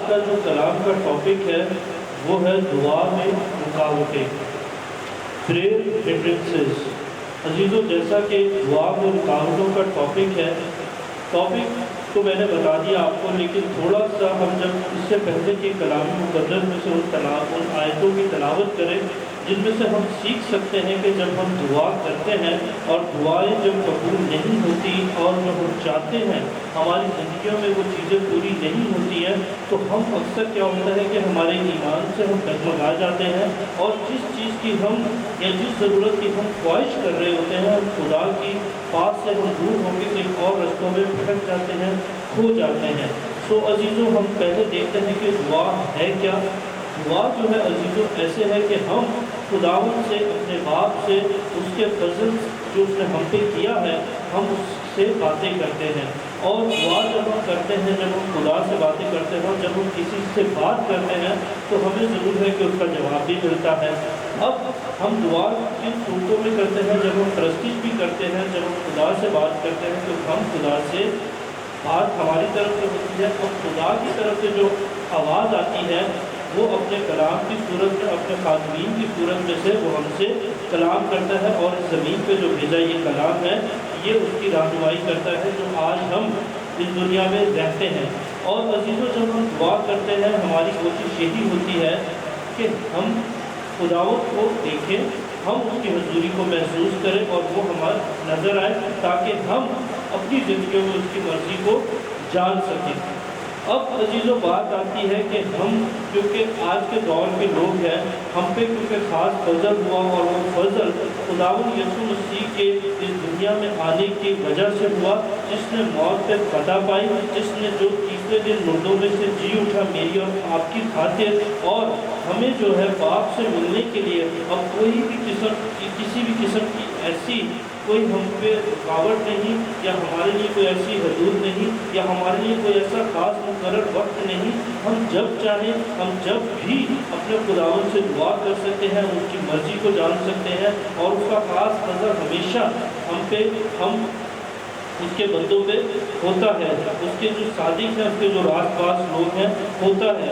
کا جو کلام کا ٹاپک ہے وہ ہے دعا میں رکاوٹیں، پریئر ہنڈرنسز۔ عزیزوں، جیسا کہ دعا میں رکاوٹوں کا ٹاپک ہے، ٹاپک تو میں نے بتا دیا آپ کو، لیکن تھوڑا سا ہم جب اس سے پہلے کے کلام مقدس میں سے ان آیتوں کی تلاوت کریں جن میں سے ہم سیکھ سکتے ہیں کہ جب ہم دعا کرتے ہیں اور دعائیں جب قبول نہیں ہوتی اور جو ہم چاہتے ہیں ہماری زندگیوں میں وہ چیزیں پوری نہیں ہوتی ہیں، تو ہم اکثر کیا ہوتا ہے کہ ہمارے ایمان سے ہم ڈگمگا جاتے ہیں، اور جس چیز کی ہم یا جس ضرورت کی ہم خواہش کر رہے ہوتے ہیں، خدا کی پاس سے ہم دور ہو کے کہیں اور رستوں میں بھٹک جاتے ہیں، کھو جاتے ہیں۔ سو عزیزوں، ہم پہلے دیکھتے ہیں کہ دعا ہے کیا۔ دعا جو ہے عزیزوں ایسے ہے کہ ہم خداوند سے، اپنے باپ سے، اس کے فضل جو اس نے ہم پہ کیا ہے، ہم اس سے باتیں کرتے ہیں۔ اور دعا جب ہم کرتے ہیں، جب ہم خدا سے باتیں کرتے ہیں، جب ہم کسی سے بات کرتے ہیں تو ہمیں ضرور ہے کہ اس کا جواب بھی ملتا ہے۔ اب ہم دعا کن صورتوں میں کرتے ہیں؟ جب ہم پرستش بھی کرتے ہیں، جب ہم خدا سے بات کرتے ہیں تو ہم خدا سے بات ہماری طرف سے ہوتی ہے، اور خدا کی طرف سے جو آواز آتی ہے وہ اپنے کلام کی صورت میں، اپنے خادمین کی صورت میں سے وہ ہم سے کلام کرتا ہے، اور اس زمین پہ جو بھیجا یہ کلام ہے یہ اس کی رہنمائی کرتا ہے جو آج ہم اس دنیا میں رہتے ہیں۔ اور عزیزوں، جب ہم دعا کرتے ہیں ہماری کوشش یہی ہوتی ہے کہ ہم خداوند کو دیکھیں، ہم اس کی حضوری کو محسوس کریں اور وہ ہمارے نظر آئے، تاکہ ہم اپنی زندگیوں میں اس کی مرضی کو جان سکیں۔ اب عزیزوں، بات آتی ہے کہ ہم کیونکہ آج کے دور کے لوگ ہیں، ہم پہ کیونکہ خاص فضل ہوا، اور وہ فضل خداوند یسوع مسیح کے اس دنیا میں آنے کی وجہ سے ہوا، جس نے موت پہ فتح پائی، جس نے جو تیسرے دن مردوں میں سے جی اٹھا میری اور آپ کی خاطر، اور ہمیں جو ہے باپ سے ملنے کے لیے اب کسی بھی قسم کی ایسی کوئی ہم پہ رکاوٹ نہیں، یا ہمارے لیے کوئی ایسی حدود نہیں، یا ہمارے لیے کوئی ایسا خاص مقرر وقت نہیں۔ ہم جب چاہیں، ہم جب بھی اپنے خداوند سے دعا کر سکتے ہیں، اس کی مرضی کو جان سکتے ہیں، اور اس کا خاص نظر ہمیشہ ہم پہ، ہم اس کے بندوں پہ ہوتا ہے، اس کے جو صادق ہیں، اس کے جو راست باز لوگ ہیں ہوتا ہے۔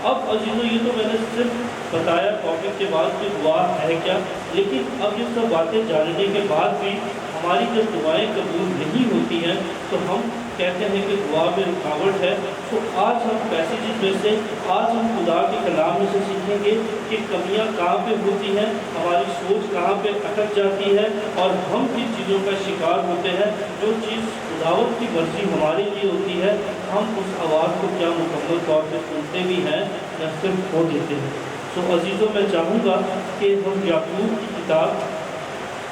اب عزیزوں، یہ تو میں نے صرف بتایا ٹاپک کے بعد کہ دعا ہے کیا، لیکن اب یہ سب باتیں جاننے کے بعد بھی ہماری جب دعائیں قبول نہیں ہوتی ہیں تو ہم کہتے ہیں کہ دعا میں رکاوٹ ہے۔ تو آج ہم پیسیجز میں سے، آج ہم خدا کے کلام میں سے سیکھیں گے کہ کمیاں کہاں پہ ہوتی ہیں، ہماری سوچ کہاں پہ اٹک جاتی ہے، اور ہم کن چیزوں کا شکار ہوتے ہیں۔ جو چیز خداوند کی مرضی ہمارے لیے ہوتی ہے، ہم اس آواز کو کیا مکمل طور پہ سنتے بھی ہیں یا صرف کھو دیتے ہیں۔ تو عزیزوں، میں چاہوں گا کہ ہم یعقوب کی کتاب،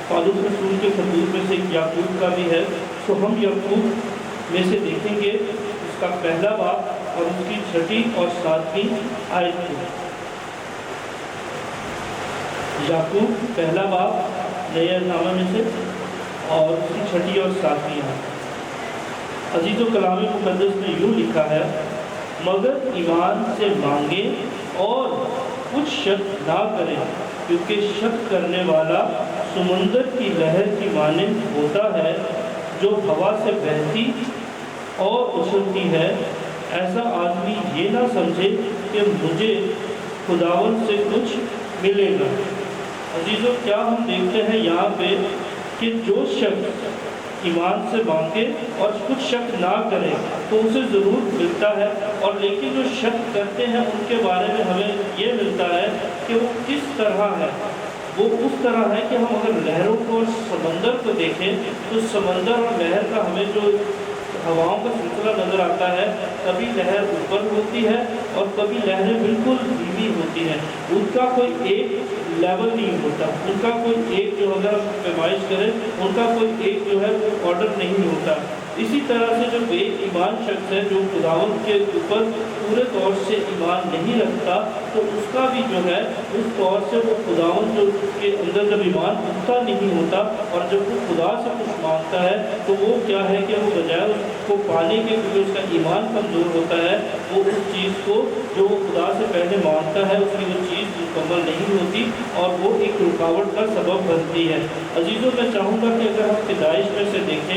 پالوس رسول کے خطوط میں سے یعقوب کا بھی ہے، تو ہم یعقوب میں سے دیکھیں گے اس کا پہلا باب اور اس کی 6 اور 7 آیت کو۔ یعقوب پہلا باب نئے نامہ میں سے، اور اس کی 6 اور 7 آیت۔ عزیزو، کلام مقدس میں یوں لکھا ہے، مگر ایمان سے مانگیں اور کچھ شک نہ کریں، کیونکہ شک کرنے والا سمندر کی لہر کی مانند ہوتا ہے، جو ہوا سے بہتی اور اچھلتی ہے۔ ایسا آدمی یہ نہ سمجھے کہ مجھے خداوند سے کچھ ملے گا۔ عزیزو، کیا ہم دیکھتے ہیں یہاں پہ کہ جو شخص ایمان سے مانگے اور کچھ شک نہ کرے تو اسے ضرور ملتا ہے، اور لیکن جو شک کرتے ہیں ان کے بارے میں ہمیں یہ ملتا ہے کہ وہ کس طرح ہے۔ وہ اس طرح ہے کہ ہم اگر لہروں کو اور سمندر کو دیکھیں تو سمندر اور لہر کا ہمیں جو ہواؤں کا سلسلہ نظر آتا ہے، کبھی لہر اوپر ہوتی ہے اور کبھی لہریں بالکل دھیمی ہوتی ہیں، ان کا کوئی ایک لیول نہیں ہوتا، ان کا کوئی ایک جو اگر ہم پیمائش کریں ان کا کوئی ایک جو ہے آرڈر نہیں ہوتا۔ اسی طرح سے جو بے ایمان شخص ہے، جو خداوند کے اوپر پورے طور سے ایمان نہیں رکھتا، تو اس کا بھی جو ہے اس طور سے وہ خداوند جو کے اندر جب ایمان اٹھتا نہیں ہوتا، اور جب وہ خدا سے کچھ مانگتا ہے تو وہ کیا ہے کہ وہ بجائے اس کو پانے کے، کیونکہ اس کا ایمان کمزور ہوتا ہے، وہ اس چیز کو جو وہ خدا سے پہلے مانگتا ہے اس کی وہ چیز مکمل نہیں ہوتی، اور وہ ایک رکاوٹ کا سبب بنتی ہے۔ عزیزوں، میں چاہوں گا کہ اگر ہم پیدائش میں سے دیکھیں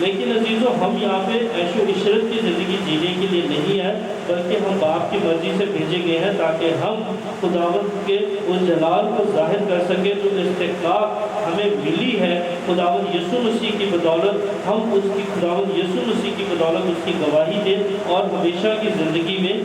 لیکن عزیزوں ہم یہاں پہ عیش و عشرت کی زندگی جینے کے لیے نہیں ہے، بلکہ ہم باپ کی مرضی سے بھیجے گئے ہیں تاکہ ہم خداوند کے اس جلال کو ظاہر کر سکیں۔ جو استحقاق ہمیں ملی ہے خداوند یسوع مسیح کی بدولت، ہم اس کی خداوند یسوع مسیح کی بدولت اس کی گواہی دیں اور ہمیشہ کی زندگی میں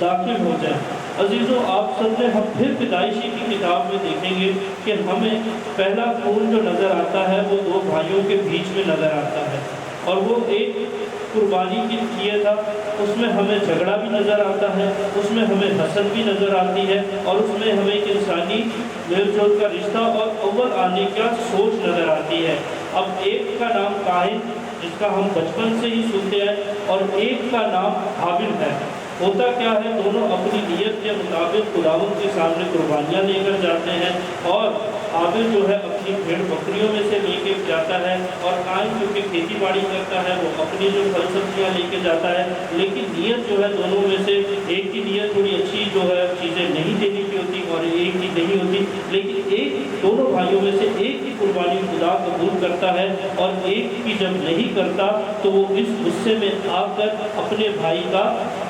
داخل ہو جائیں۔ عزیزوں آپ سب نے ہم پھر پیدائشی کی کتاب میں دیکھیں گے کہ ہمیں پہلا خون جو نظر آتا ہے وہ دو بھائیوں کے بیچ میں نظر آتا ہے، اور وہ ایک قربانی کی کیے تھا، اس میں ہمیں جھگڑا بھی نظر آتا ہے، اس میں ہمیں حسد بھی نظر آتی ہے، اور اس میں ہمیں ایک انسانی میل جول کا رشتہ اور اول آنے کا سوچ نظر آتی ہے۔ اب ایک کا نام قائن جس کا ہم بچپن سے ہی سنتے ہیں، اور ایک کا نام حابل ہے۔ ہوتا کیا ہے، دونوں اپنی نیت کے مطابق خداوند کے سامنے قربانیاں لے کر جاتے ہیں، اور حابل جو ہے اپنی بھیڑ بکریوں میں سے لے کے جاتا ہے، اور قائن جو کہ کھیتی باڑی کرتا ہے وہ اپنی جو پھل سبزیاں لے کے جاتا ہے۔ لیکن نیت جو ہے دونوں میں سے ایک کی نیت تھوڑی اچھی جو ہے چیزیں نہیں دینے کی ہوتی اور ایک کی نہیں ہوتی، لیکن ایک دونوں بھائیوں میں سے ایک کی قربانی خدا قبول کرتا ہے، اور ایک کی جب نہیں کرتا تو وہ اس غصے میں آ کر اپنے بھائی کا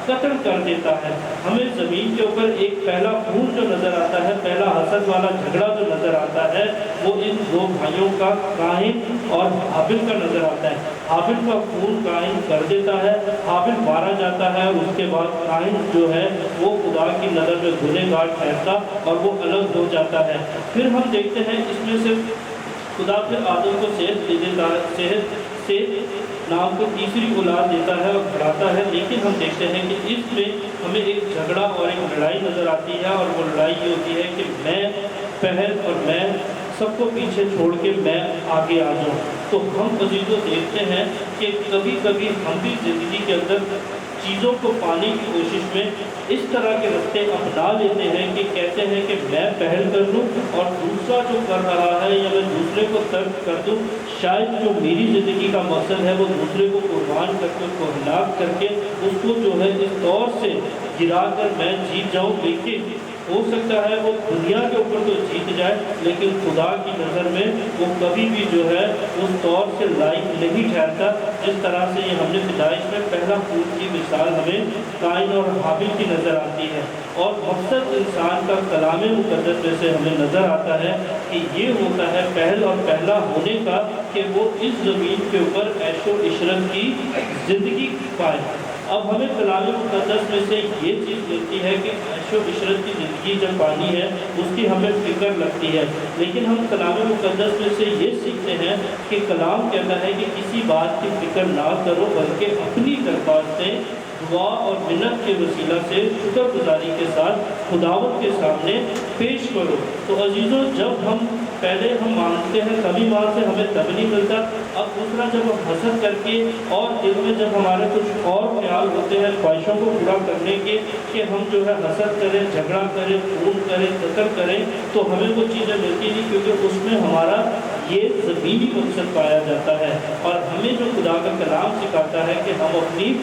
قتل کر دیتا ہے۔ ہمیں زمین کے اوپر ایک پہلا خون جو نظر آتا ہے، پہلا حسد والا جھگڑا جو نظر آتا ہے، وہ ان دو بھائیوں کا قائن اور حابل کا نظر آتا ہے۔ حابل کا خون قائن کر دیتا ہے، حابل مارا جاتا ہے، اور اس کے بعد قائن جو ہے وہ خدا کی نظر میں گنہگار ٹھہرتا اور وہ الگ ہو جاتا ہے۔ پھر ہم دیکھتے ہیں اس میں سے خدا پھر آدم کو صحت دے دیتا ہے، صحت سے نام کو تیسری اولاد دیتا ہے اور بڑھاتا ہے، لیکن ہم دیکھتے ہیں کہ اس میں ہمیں ایک جھگڑا اور ایک لڑائی نظر آتی ہے، اور وہ لڑائی یہ ہوتی ہے کہ میں پہل اور میں سب کو پیچھے چھوڑ کے میں آگے آ جاؤں۔ تو ہم عزیزوں دیکھتے ہیں کہ کبھی کبھی ہم بھی زندگی کے اندر چیزوں کو پانے کی کوشش میں اس طرح کے رستے اپنا لیتے ہیں کہ کہتے ہیں کہ میں پہل کر لوں اور دوسرا جو کر رہا ہے یا میں دوسرے کو ترک کر دوں، شاید جو میری زندگی کا مقصد ہے وہ دوسرے کو قربان کر کے، اس کو ہلاک کر کے، اس کو جو ہے اس طور سے گرا کر میں جیت جاؤں۔ لیکن ہو سکتا ہے وہ دنیا کے اوپر تو جیت جائے، لیکن خدا کی نظر میں وہ کبھی بھی جو ہے اس طور سے لائق نہیں ٹھہرتا جس طرح سے یہ ہم نے پیدائش میں پہلا خون کی مثال ہمیں قائن اور حابل کی نظر آتی ہے۔ اور مقصد انسان کا کلام مقدس میں سے ہمیں نظر آتا ہے کہ یہ ہوتا ہے پہل اور پہلا ہونے کا، کہ وہ اس زمین کے اوپر عیش و عشرت کی زندگی پائے۔ اب ہمیں کلام مقدس میں سے یہ چیز ملتی ہے کہ عیش و عشرت کی زندگی جب پانی ہے اس کی ہمیں فکر لگتی ہے، لیکن ہم کلام مقدس میں سے یہ سیکھتے ہیں کہ کلام کہتا ہے کہ کسی بات کی فکر نہ کرو، بلکہ اپنی درخواست سے دعا اور منت کے وسیلہ سے شکر گزاری کے ساتھ خداوند کے سامنے پیش کرو۔ تو عزیزوں جب ہم پہلے ہم مانگتے ہیں کبھی مانگتے ہمیں تب نہیں ملتا، اب دوسرا جب ہم حسد کر کے اور دل میں جب ہمارے کچھ اور خیال ہوتے ہیں خواہشوں کو پورا کرنے کے کہ ہم جو ہے حسد کریں، جھگڑا کریں، خون کریں، قتل کریں، تو ہمیں وہ چیزیں ملتی نہیں، کیونکہ اس میں ہمارا یہ زمینی مقصد پایا جاتا ہے۔ اور ہمیں جو خدا کا کلام سکھاتا ہے کہ ہم اپنی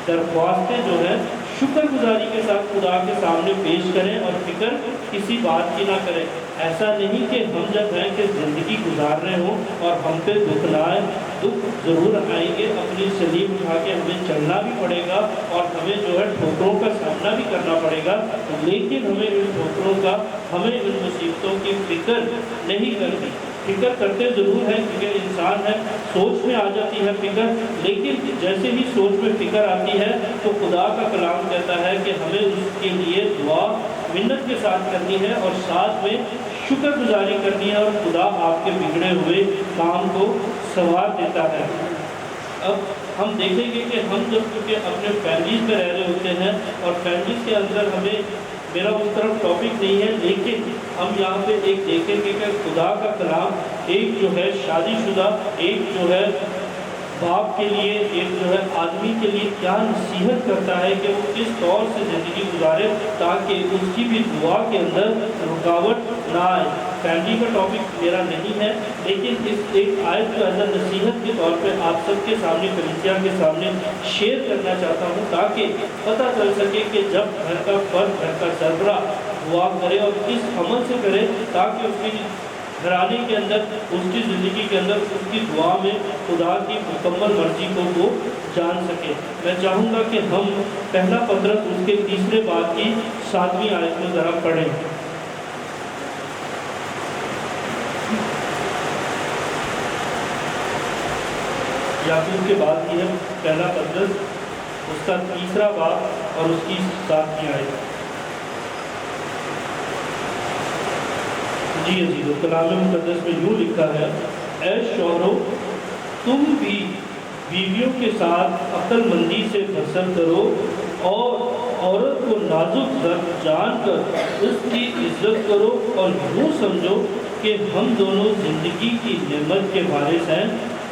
درخواستیں جو ہیں شکر گزاری کے ساتھ خدا کے سامنے پیش کریں اور فکر کسی بات کی نہ کریں۔ ایسا نہیں کہ ہم جب ہیں کہ زندگی گزار رہے ہوں اور ہم پہ دکھ نہ آئے، دکھ ضرور آئیں گے، اپنی سلیب اٹھا کے ہمیں چلنا بھی پڑے گا اور ہمیں جو ہے ٹھوکروں کا سامنا بھی کرنا پڑے گا، لیکن ہمیں ان ٹھوکروں کا، ہمیں ان مصیبتوں کی فکر نہیں کرنی۔ فکر کرتے ضرور ہیں کیونکہ انسان ہے، سوچ میں آ جاتی ہے فکر، لیکن جیسے ہی سوچ میں فکر آتی ہے تو خدا کا کلام کہتا ہے کہ ہمیں اس کے لیے دعا منت کے ساتھ کرنی ہے اور ساتھ میں شکر گزاری کرنی ہے، اور خدا آپ کے بگڑے ہوئے کام کو سنوار دیتا ہے۔ اب ہم دیکھیں گے کہ ہم جب کیونکہ اپنے فیملیز میں رہ رہے ہوتے ہیں اور فیملیز کے اندر ہمیں، میرا اس طرف ٹاپک نہیں ہے، لیکن ہم یہاں پہ ایک دیکھیں گے کہ خدا کا کلام ایک جو ہے شادی شدہ، ایک جو ہے باپ کے لیے، ایک جو ہے آدمی کے لیے کیا نصیحت کرتا ہے کہ وہ کس طور سے زندگی گزارے تاکہ اس کی بھی دعا کے اندر رکاوٹ نہ آئے۔ فیملی کا ٹاپک میرا نہیں ہے، لیکن اس ایک آیت کے اندر نصیحت کے طور پہ آپ سب کے سامنے، کلیسیا کے سامنے شیئر کرنا چاہتا ہوں تاکہ پتہ چل سکے کہ جب گھر کا فرد، گھر کا سربراہ دعا کرے اور کس عمل سے کرے تاکہ اس کی گھرانے کے اندر، اس کی زندگی کے اندر، اس کی دعا میں خدا کی مکمل مرضی کو وہ جان سکے۔ میں چاہوں گا کہ ہم پہلا پطرس اس کے تیسرے باب کی 7ویں آیت میں ذرا پڑھیں۔ یعقوب کے بعد کی ہے پہلا پطرس، اس کا تیسرا باب اور اس کی 7ویں آیت۔ جی عزیزو، کلام مقدس میں یوں لکھا ہے، اے شوہرو تم بھی بیویوں کے ساتھ عقل مندی سے بسر کرو اور عورت کو نازک ضرب جان کر اس کی عزت کرو، اور یوں سمجھو کہ ہم دونوں زندگی کی نعمت کے وارث ہیں،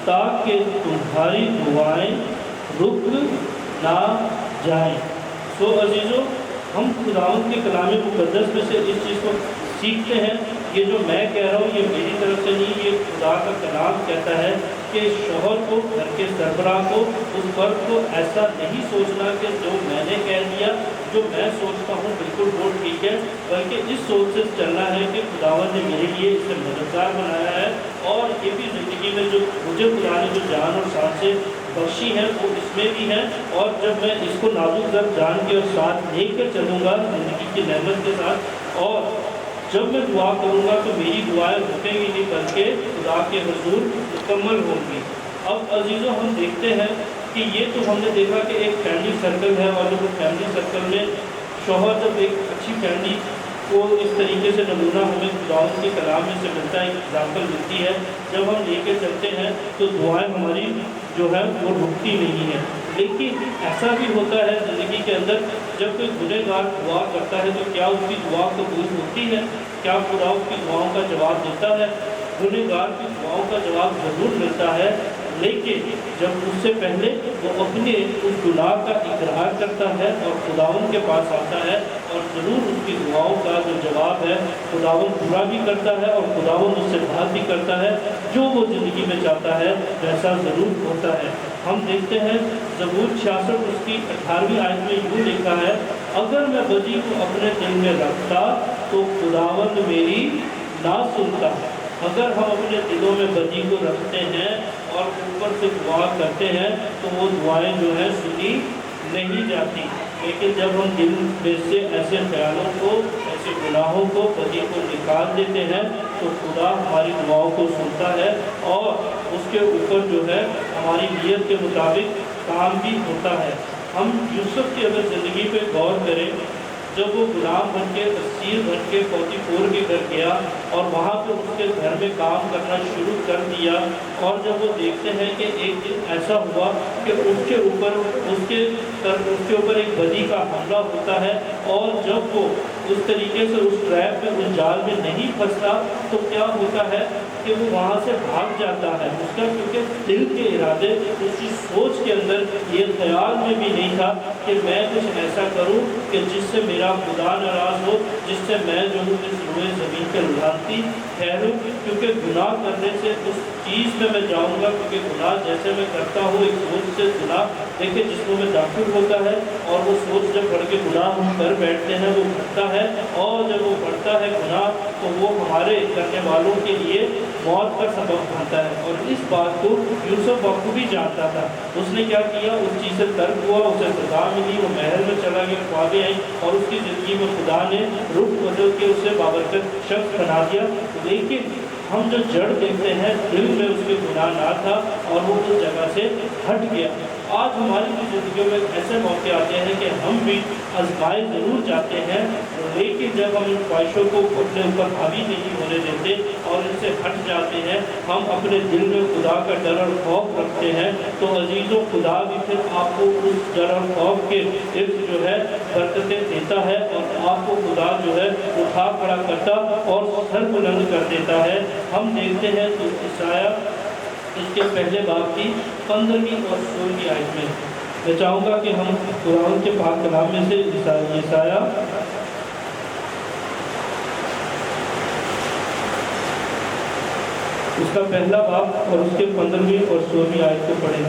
تاکہ تمہاری دعائیں رک نہ جائیں۔ سو عزیزو، ہم خداوند کے کلام مقدس میں سے اس چیز کو سیکھتے ہیں۔ یہ جو میں کہہ رہا ہوں یہ میری طرف سے نہیں، یہ خدا کا کلام کہتا ہے کہ شوہر کو، گھر کے سربراہ کو، اس فرد کو ایسا نہیں سوچنا کہ جو میں نے کہہ دیا، جو میں سوچتا ہوں بالکل وہ ٹھیک ہے، بلکہ اس سوچ سے چلنا ہے کہ خداوند نے میرے لیے اسے مددگار بنایا ہے، اور یہ بھی زندگی میں جو مجھے خدا نے جو جان اور سانسیں بخشی ہے وہ اس میں بھی ہے، اور جب میں اس کو نازک ضرب جان کے اور ساتھ لے کر چلوں گا زندگی کی نعمت کے ساتھ، اور جب میں دعا کروں گا تو میری دعائیں رکیں گی نہیں بلکہ خدا کے حضور مکمل ہوں گی۔ اب عزیزوں، ہم دیکھتے ہیں کہ یہ تو ہم نے دیکھا کہ ایک فیملی سرکل ہے، اور جب فیملی سرکل میں شوہر جب ایک اچھی فیملی کو اس طریقے سے نمونہ ہمیں خداوند کے کلام میں سے ملتا ہے، اگزامپل ملتی ہے، جب ہم لے کے چلتے ہیں تو دعائیں ہماری جو ہے وہ رکتی نہیں ہے۔ لیکن ایسا بھی ہوتا ہے زندگی کے اندر، جب کوئی گنہگار دعا کرتا ہے تو کیا اس کی دعا قبول ہوتی ہے؟ کیا خدا اس کی دعاؤں کا جواب دیتا ہے؟ گنہگار کی دعاؤں کا جواب ضرور ملتا ہے، لیکن جب اس سے پہلے وہ اپنے اس گناہ کا اقرار کرتا ہے اور خداوند کے پاس آتا ہے، اور ضرور اس کی دعاؤں کا جو جواب ہے خداوند پورا بھی کرتا ہے، اور خداوند اس سے بات بھی کرتا ہے، جو وہ زندگی میں چاہتا ہے ویسا ضرور ہوتا ہے۔ ہم دیکھتے ہیں زبور 66 اس کی 18ویں آیت میں یوں لکھا ہے، اگر میں بدی کو اپنے دل میں رکھتا تو خداوند میری نہ سنتا۔ اگر ہم اپنے دلوں میں بدی کو رکھتے ہیں اور اوپر سے دعا کرتے ہیں تو وہ دعائیں جو ہیں سنی نہیں جاتی، لیکن جب ہم دل میں سے ایسے خیالوں کو، ایسے گناہوں کو، بدی کو نکال دیتے ہیں تو خدا ہماری دعاؤں کو سنتا ہے، اور اس کے اوپر جو ہے ہماری نیت کے مطابق کام بھی ہوتا ہے۔ ہم یوسف کی اگر زندگی پہ غور کریں، جب وہ غلام بن کے، اسیر بن کے پوتی پور کے گھر گیا اور وہاں پہ اس کے گھر میں کام کرنا شروع کر دیا، اور جب وہ دیکھتے ہیں کہ ایک دن ایسا ہوا کہ اس کے اوپر ایک بدی کا حملہ ہوتا ہے، اور جب وہ اس طریقے سے اس ٹریپ میں، اس جال میں نہیں پھنستا تو کیا ہوتا ہے کہ وہ وہاں سے بھاگ جاتا ہے۔ اس کا کیونکہ دل کے ارادے، اس کی سوچ کے اندر یہ خیال میں بھی نہیں تھا کہ میں کچھ ایسا کروں کہ جس سے میرا خدا ناراض ہو، جس سے میں جو ہوں اس روئے زمین پہ لانتی ٹھہروں، کیونکہ گناہ کرنے سے اس چیز میں جاؤں گا، کیونکہ گناہ جیسے میں کرتا ہوں ایک سوچ سے گناہ دیکھیں جسموں میں داخل ہوتا ہے، اور وہ سوچ جب بڑھ کے گناہ ہم کر بیٹھتے ہیں وہ بڑھتا ہے، اور جب وہ بڑھتا ہے گناہ تو وہ ہمارے کرنے والوں کے لیے موت کا سبب بنتا ہے۔ اور اس بات کو یوسف بخوبی جانتا تھا۔ اس نے کیا کیا؟ اس چیز سے ترک ہوا، اسے سزا ملی، وہ محل میں چلا گیا، خوابیں آئیں، اور اس کی زندگی میں خدا نے رخ بدل کے اسے بابرکت شخص بنا دیا۔ لیکن ہم جو جڑ دیکھتے ہیں دل میں اس کے گناہ نہ تھا، اور وہ اس جگہ سے ہٹ گیا۔ آج ہماری بھی زندگیوں میں ایسے موقع آتے ہیں کہ ہم بھی آزمائے ضرور جاتے ہیں، لیکن جب ہم ان خواہشوں کو اپنے اوپر حاوی نہیں ہونے دیتے اور ان سے ہٹ جاتے ہیں، ہم اپنے دل میں خدا کا ڈر اور خوف رکھتے ہیں، تو عزیزوں خدا بھی پھر آپ کو اس ڈر اور خوف کے عرض جو ہے برکتیں دیتا ہے، اور آپ کو خدا جو ہے اٹھا کھڑا کرتا اور سر بلند کر دیتا ہے۔ ہم دیکھتے ہیں تو عیسائیہ اس کے پہلے باب کی 15ویں اور 16ویں آیت میں چاہوں گا کہ ہم قرآن کے پاک کلام میں سے عیسائیہ اس کا پہلا باب اور اس کے 15ویں اور 16ویں آیت کو پڑھیں۔